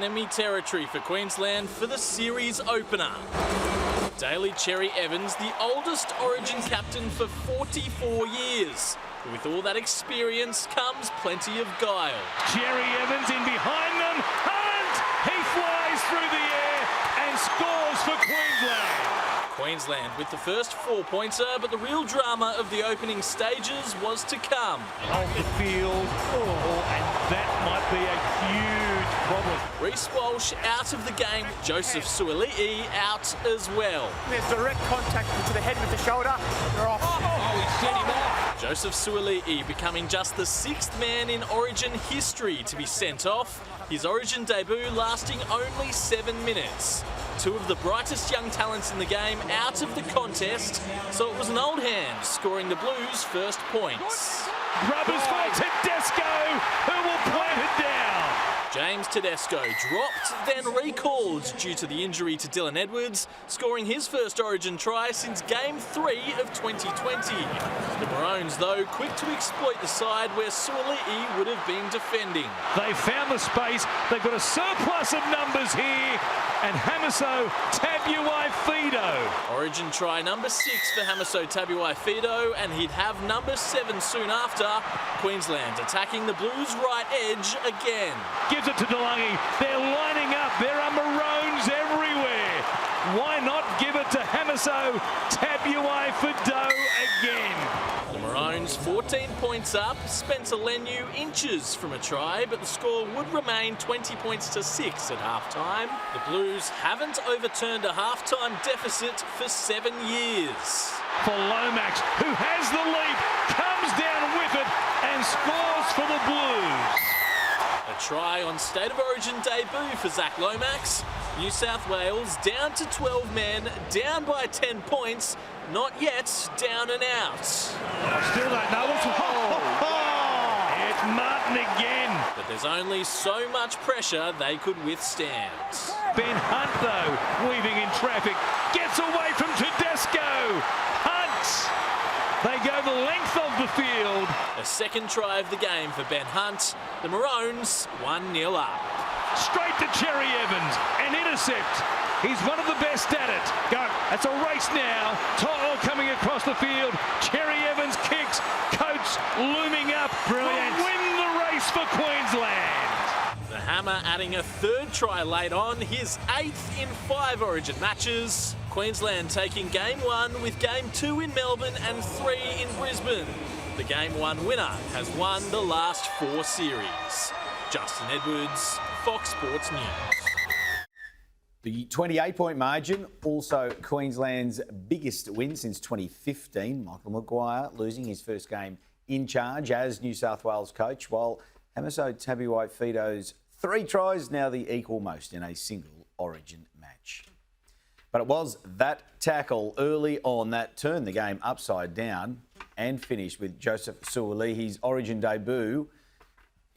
enemy territory for Queensland for the series opener. Daly Cherry Evans, the oldest Origin captain for 44 years. With all that experience comes plenty of guile. Cherry Evans in behind them. Hunt! He flies through the air and scores for Queensland. Queensland with the first 4-pointer, but the real drama of the opening stages was to come. On the field, and that might be a huge problem. Reece Walsh out of the game, Joseph Sua'ali'i out as well. There's direct contact to the head with the shoulder. They're off. Oh, he set him off. Joseph Sua'ali'i becoming just the 6th man in Origin history to be sent off. His Origin debut lasting only 7 minutes. Two of the brightest young talents in the game out of the contest, so it was an old hand scoring the Blues' first points. Rubbers for Tedesco, who will plant it down. James Tedesco dropped, then recalled due to the injury to Dylan Edwards, scoring his first Origin try since Game 3 of 2020. The Maroons, though, quick to exploit the side where Sua'ali'i would have been defending. They found the space, they've got a surplus of numbers here, and Hamiso Tabuai-Fidow. Origin try number 6 for Hamiso Tabuai-Fidow, and he'd have number 7 soon after. Queensland attacking the Blues' right edge again. Gives it to DeLonghi. They're lining up. There are Maroons everywhere. Why not give it to Hamiso Tabuai-Fidow again? The Maroons 14 points up. Spencer Leniu inches from a try, but the score would remain 20 points to 6 at halftime. The Blues haven't overturned a halftime deficit for 7 years. For Lomax, who has the lead, comes down with it and scores for the Blues. A try on State of Origin debut for Zach Lomax. New South Wales down to 12 men, down by 10 points, not yet down and out. Still don't know what's It's Martin again. But there's only so much pressure they could withstand. Ben Hunt, though, weaving in traffic, gets away from Tedesco. Hunt! They go the length of the field. A second try of the game for Ben Hunt. The Maroons 1-0 up. Straight to Cherry Evans, an intercept. He's one of the best at it. Go, it's a race now. To'o coming across the field. Cherry Evans kicks. Coates looming up. Brilliant. Will win the race for Queensland. The Hammer adding a third try late on, his 8th in 5 Origin matches. Queensland taking Game 1 with Game 2 in Melbourne and 3 in Brisbane. The Game 1 winner has won the last 4 series. Justin Edwards, Fox Sports News. The 28-point margin, also Queensland's biggest win since 2015. Michael Maguire losing his first game in charge as New South Wales coach, while Hamiso Tabuai-Fidow's 3 tries now the equal most in a single Origin match. But it was that tackle early on that turned the game upside down and finished with Joseph Sua'ali'i's Origin debut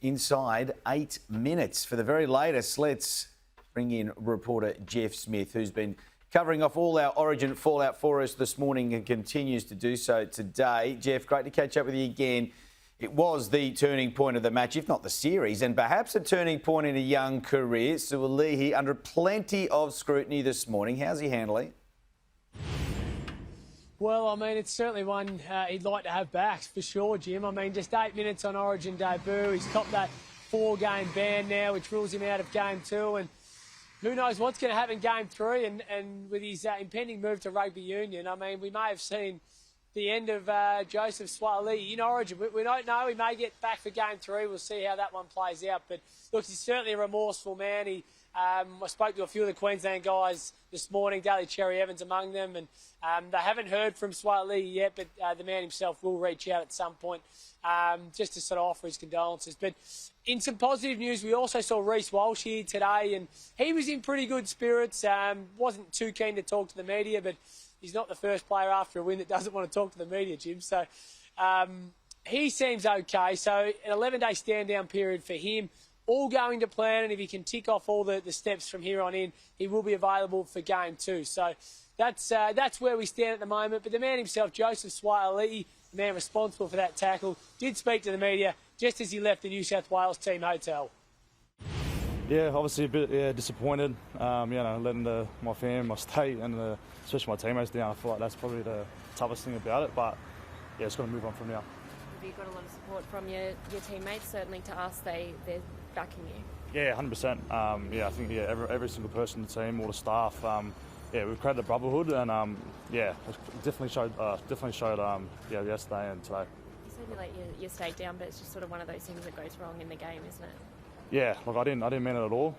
inside 8 minutes. For the very latest, let's bring in reporter Jeff Smith, who's been covering off all our Origin fallout for us this morning and continues to do so today. Jeff, great to catch up with you again. It was the turning point of the match, if not the series, and perhaps a turning point in a young career. Sua'ali'i under plenty of scrutiny this morning. How's he handling? Well, I mean, it's certainly one he'd like to have back, for sure, Jim. I mean, just 8 minutes on Origin debut. He's copped that 4-game ban now, which rules him out of Game 2. And who knows what's going to happen in Game 3. And with his impending move to rugby union, I mean, we may have seen the end of Joseph Suaalii in Origin. We don't know. He may get back for Game 3. We'll see how that one plays out. But, look, he's certainly a remorseful man. I spoke to a few of the Queensland guys this morning, Daly Cherry Evans among them, and they haven't heard from Suaalii yet, but the man himself will reach out at some point just to sort of offer his condolences. But in some positive news, we also saw Reece Walsh here today, and he was in pretty good spirits. Wasn't too keen to talk to the media, but he's not the first player after a win that doesn't want to talk to the media, Jim. So he seems okay. So an 11-day stand-down period for him. All going to plan, and if he can tick off all the steps from here on in, he will be available for Game 2. So that's where we stand at the moment. But the man himself, Joseph Suaalii, the man responsible for that tackle, did speak to the media just as he left the New South Wales team hotel. Yeah, obviously a bit disappointed. You know, letting my family, my state, and especially my teammates down. I feel like that's probably the toughest thing about it. But yeah, it's got to move on from now. Have you got a lot of support from your teammates? Certainly to us, they're backing you. Yeah, 100%. Yeah, I think every single person in the team, all the staff. Yeah, we've created a brotherhood, and yeah, it definitely showed yesterday and today. You said you let your state down, but it's just sort of one of those things that goes wrong in the game, isn't it? Yeah, look, I didn't mean it at all.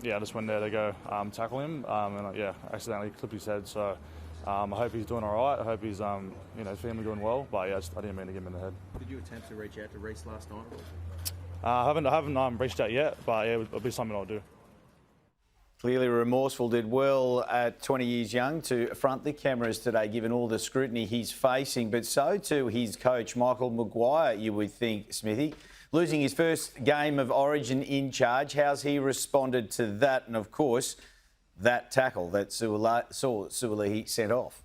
Yeah, I just went there to go tackle him, and yeah, accidentally clipped his head. So I hope he's doing all right. I hope he's family doing well. But yeah, I didn't mean to get him in the head. Did you attempt to reach out to Reece last night? I haven't reached out yet, but yeah, it'll be something I'll do. Clearly remorseful, did well at 20 years young to front the cameras today, given all the scrutiny he's facing. But so too his coach, Michael Maguire, you would think, Smithy. Losing his first game of Origin in charge, how's he responded to that? And of course, that tackle that Sua'ali'i sent off.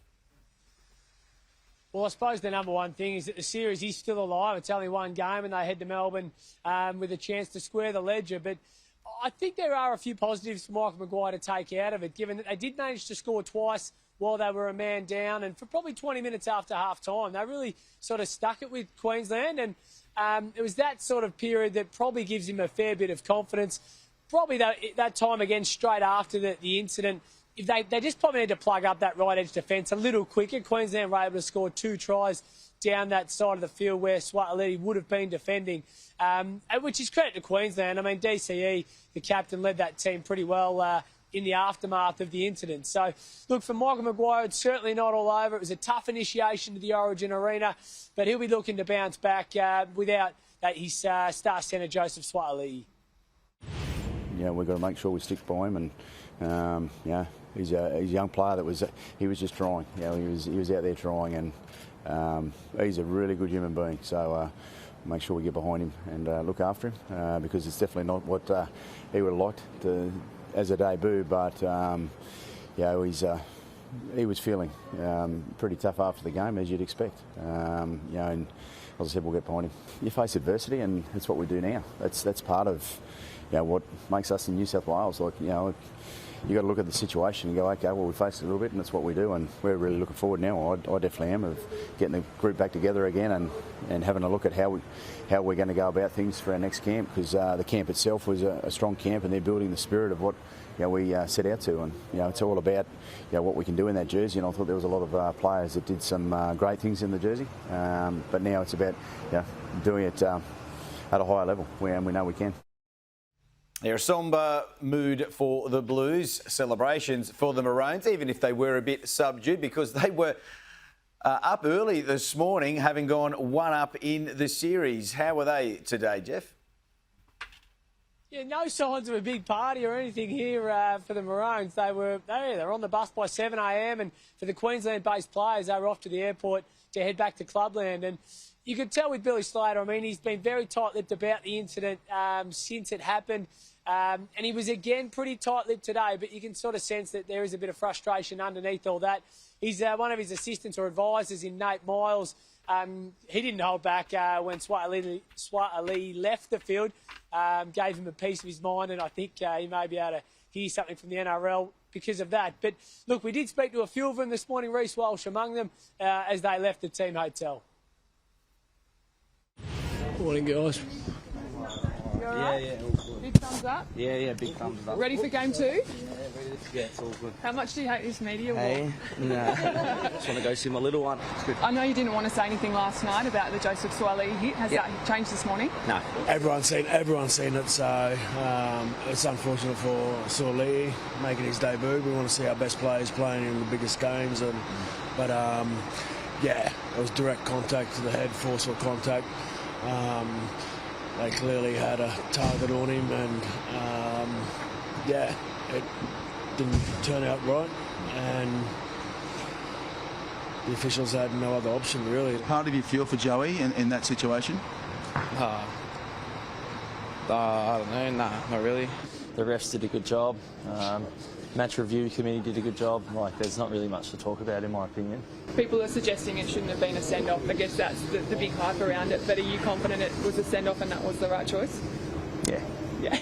Well, I suppose the number one thing is that the series is still alive. It's only one game and they head to Melbourne with a chance to square the ledger. But I think there are a few positives for Michael Maguire to take out of it, given that they did manage to score twice while they were a man down. And for probably 20 minutes after half-time, they really sort of stuck it with Queensland. And it was that sort of period that probably gives him a fair bit of confidence. Probably that time again, straight after the incident, if they just probably need to plug up that right edge defence a little quicker. Queensland were able to score 2 tries down that side of the field where Suaalii would have been defending, which is credit to Queensland. I mean, DCE, the captain, led that team pretty well in the aftermath of the incident. So, look, for Michael Maguire, it's certainly not all over. It was a tough initiation to the Origin arena, but he'll be looking to bounce back without his star centre, Joseph Suaalii. Yeah, we've got to make sure we stick by him, and yeah, he's a young player that was just trying. You know, he was out there trying, and he's a really good human being. So make sure we get behind him and look after him because it's definitely not what he would have liked as a debut. But yeah, he was feeling pretty tough after the game, as you'd expect. You know, and as I said, we'll get behind him. You face adversity, and that's what we do now. That's part of what makes us in New South Wales. Like, you know, you got to look at the situation and go, okay, well, we faced it a little bit, and that's what we do, and we're really looking forward now. I definitely am, of getting the group back together again and having a look at how we're going to go about things for our next camp, because the camp itself was a strong camp, and they're building the spirit of what we set out to, and it's all about what we can do in that jersey. And I thought there was a lot of players that did some great things in the jersey, but now it's about doing it at a higher level, and we know we can. A sombre mood for the Blues, celebrations for the Maroons, even if they were a bit subdued, because they were up early this morning, having gone 1-up in the series. How were they today, Jeff? Yeah, no signs of a big party or anything here for the Maroons. They were on the bus by 7 a.m. and for the Queensland-based players, they were off to the airport to head back to Clubland. And you could tell with Billy Slater, I mean, he's been very tight-lipped about the incident since it happened. And he was, again, pretty tight-lipped today, but you can sort of sense that there is a bit of frustration underneath all that. He's one of his assistants or advisors in Nate Miles. He didn't hold back when Sua'ali'i left the field, gave him a piece of his mind, and I think he may be able to hear something from the NRL because of that. But, look, we did speak to a few of them this morning, Reece Walsh among them, as they left the team hotel. Morning, guys. You all right? Yeah, all good. Big thumbs up? Yeah, big thumbs up. Ready for game 2? Yeah, ready to get it's all good. How much do you hate this media war? Hey, no. Just want to go see my little one. It's good. I know you didn't want to say anything last night about the Joseph Suaalii hit. Has that changed this morning? No. Everyone's seen it, so it's unfortunate for Suaalii making his debut. We want to see our best players playing in the biggest games, but it was direct contact to the head, forceful contact. They clearly had a target on him, and it didn't turn out right, and the officials had no other option, really. How did you feel for Joey in that situation? I don't know, not really. The refs did a good job. Match review committee did a good job. There's not really much to talk about, in my opinion. People are suggesting it shouldn't have been a send-off. I guess that's the big hype around it. But are you confident it was a send-off and that was the right choice? Yeah. Yeah.